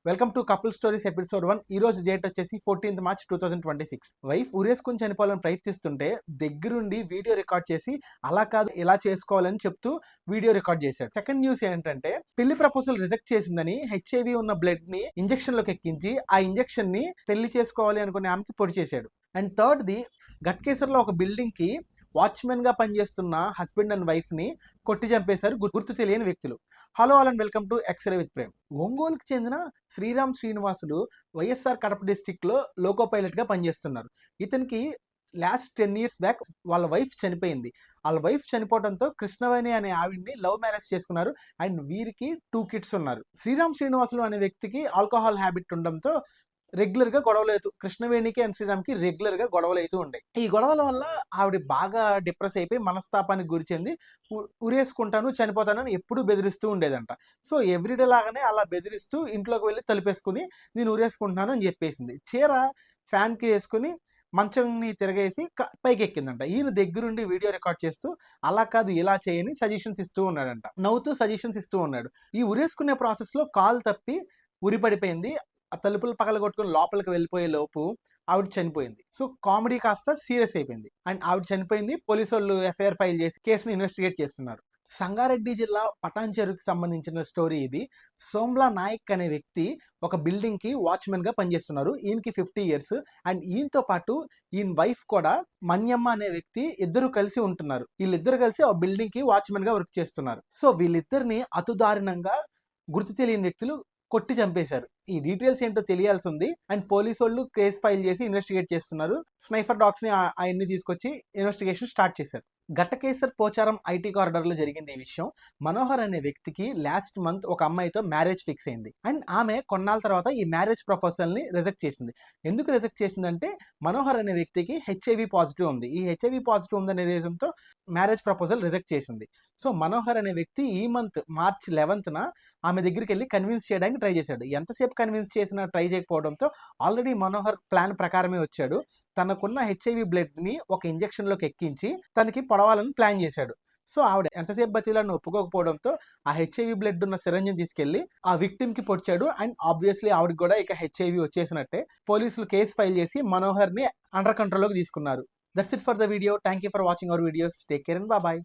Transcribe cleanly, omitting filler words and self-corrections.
Welcome to couple stories episode 1. ఈ రోజు date వచ్చేసి 14th March 2026. వైఫ్ ఉరేసుకుని చనిపోవాలని ప్రయత్నిస్తుంటే దగ్గరుండి వీడియో రికార్డ్ చేసి అలా కాదు ఎలా చేసుకోవాలని చెప్తూ వీడియో రికార్డ్ చేశాడు. సెకండ్ న్యూస్ ఏంటంటే పెళ్లి ప్రపోజల్ రిజెక్ట్ చేసిందని హెచ్ఐవి ఉన్న బ్లడ్ ని ఇంజెక్షన్ లోకి ఎక్కించి ఆ ఇంజెక్షన్ ని పెళ్లి చేసుకోవాలి అనుకునే ఆమెకి పొడి చేశాడు. అండ్ థర్డ్ ది గట్కేసర్లో ఒక బిల్డింగ్ కి వాచ్మెన్ గా పనిచేస్తున్న హస్బెండ్ అండ్ వైఫ్ ని కొట్టి చంపేశారు గుర్తు తెలియని వ్యక్తులు. Hello all and welcome to x-ray with Prem. ఒంగోలుకు చెందిన శ్రీరామ్ శ్రీనివాసులు వైఎస్ఆర్ కడప డిస్టిక్ లో లోకో పైలట్ గా పనిచేస్తున్నారు. ఇతనికి లాస్ట్ 10 years బ్యాక్ వాళ్ళ వైఫ్ చనిపోయింది. వాళ్ళ వైఫ్ చనిపోవడంతో కృష్ణవేణి అనే ఆవిడ్ని లవ్ మ్యారేజ్ చేసుకున్నారు. అండ్ వీరికి 2 kids ఉన్నారు. శ్రీరామ్ శ్రీనివాసులు అనే వ్యక్తికి ఆల్కహాల్ హ్యాబిట్ ఉండడంతో రెగ్యులర్ గా గొడవలు అవుతూ కృష్ణవేణికి అండ్ శ్రీరామ్కి రెగ్యులర్ గా గొడవలు అవుతూ ఉండే. ఈ గొడవల వల్ల ఆవిడ బాగా డిప్రెస్ అయిపోయి మనస్తాపానికి గురి చెంది ఉరేసుకుంటాను చనిపోతాను అని ఎప్పుడు బెదిరిస్తూ ఉండేదంట. సో ఎవ్రీడే లాగానే అలా బెదిరిస్తూ ఇంట్లోకి వెళ్ళి తలుపేసుకుని నేను ఉరేసుకుంటున్నాను అని చెప్పేసింది. చీర ఫ్యాన్ కి వేసుకుని మంచంని తిరగేసి పైకి ఎక్కిందంట. ఈయన దగ్గరుండి వీడియో రికార్డ్ చేస్తూ అలా కాదు ఇలా చేయని సజెషన్స్ ఇస్తూ ఉన్నాడంట. నవ్వుతూ సజెషన్స్ ఇస్తూ ఉన్నాడు. ఈ ఉరేసుకునే ప్రాసెస్ లో కాలు తప్పి ఉరి పడిపోయింది. ఆ తలుపులు పగలగొట్టుకుని లోపలికి వెళ్ళిపోయే లోపు ఆవిడ చనిపోయింది. సో కామెడీ కాస్త సీరియస్ అయిపోయింది. అండ్ ఆవిడ చనిపోయింది. పోలీసు వాళ్ళు ఎఫ్ఐఆర్ ఫైల్ చేసి కేసుని ఇన్వెస్టిగేట్ చేస్తున్నారు. సంగారెడ్డి జిల్లా పటాన్చెరుకు సంబంధించిన స్టోరీ ఇది. సోమ్లా నాయక్ అనే వ్యక్తి ఒక బిల్డింగ్ కి వాచ్మెన్ గా పనిచేస్తున్నారు. ఈయనకి 50 years. అండ్ ఈయనతో పాటు ఈయన వైఫ్ కూడా మన్యమ్మ అనే వ్యక్తి ఇద్దరు కలిసి ఉంటున్నారు. వీళ్ళిద్దరు కలిసి ఆ బిల్డింగ్ కి వాచ్మెన్ గా వర్క్ చేస్తున్నారు. సో వీళ్ళిద్దరిని అతుదారుణంగా గుర్తు తెలియని వ్యక్తులు కొట్టి చంపేశారు. ఈ డీటెయిల్స్ ఏంటో తెలియాల్సి ఉంది. అండ్ పోలీసు వాళ్ళు కేసు ఫైల్ చేసి ఇన్వెస్టిగేట్ చేస్తున్నారు. స్నైఫర్ డాగ్స్ ని ఆయన్ని తీసుకొచ్చి ఇన్వెస్టిగేషన్ స్టార్ట్ చేశారు. గట్టకేసర్ పోచారం ఐటీ కారిడార్ లో జరిగింది ఈ విషయం. మనోహర్ అనే వ్యక్తికి లాస్ట్ మంత్ ఒక అమ్మాయితో మ్యారేజ్ ఫిక్స్ అయింది. అండ్ ఆమె కొన్నాళ్ళ తర్వాత ఈ మ్యారేజ్ ప్రపోజల్ ని రిజెక్ట్ చేసింది. ఎందుకు రిజెక్ట్ చేసిందంటే మనోహర్ అనే వ్యక్తికి హెచ్ఐవి పాజిటివ్ ఉంది. ఈ హెచ్ఐవి పాజిటివ్ ఉందనే రీజన్ తో మ్యారేజ్ ప్రపోజల్ రిజెక్ట్ చేసింది. సో మనోహర్ అనే వ్యక్తి ఈ మంత్ March 11th ఆమె దగ్గరికి వెళ్ళి కన్విన్స్ చేయడానికి ట్రై చేశాడు. ఎంతసేపు కన్విన్స్ చేసినా ట్రై చేయకపోవడంతో ఆల్రెడీ మనోహర్ ప్లాన్ ప్రకారమే వచ్చాడు. తనకున్న హెచ్ఐవి బ్లడ్ ని ఒక ఇంజెక్షన్ లోకి ఎక్కించి తనకి పొడవాలని ప్లాన్ చేశాడు. సో ఆవిడ ఎంతసేపు బతిలాన్ని ఒప్పుకోకపోవడంతో ఆ హెచ్ఐవి బ్లడ్ ఉన్న సిరంజిని తీసుకెళ్లి ఆ విక్టిమ్ కి పొడిచాడు. అండ్ ఆబ్వియస్లీ ఆవిడకి కూడా ఇక హెచ్ఐవి వచ్చేసినట్టే. పోలీసులు కేసు ఫైల్ చేసి మనోహర్ ని అండర్ కంట్రోల్ లోకి తీసుకున్నారు. That's it for the video. Thank you for watching our videos. Take care and bye.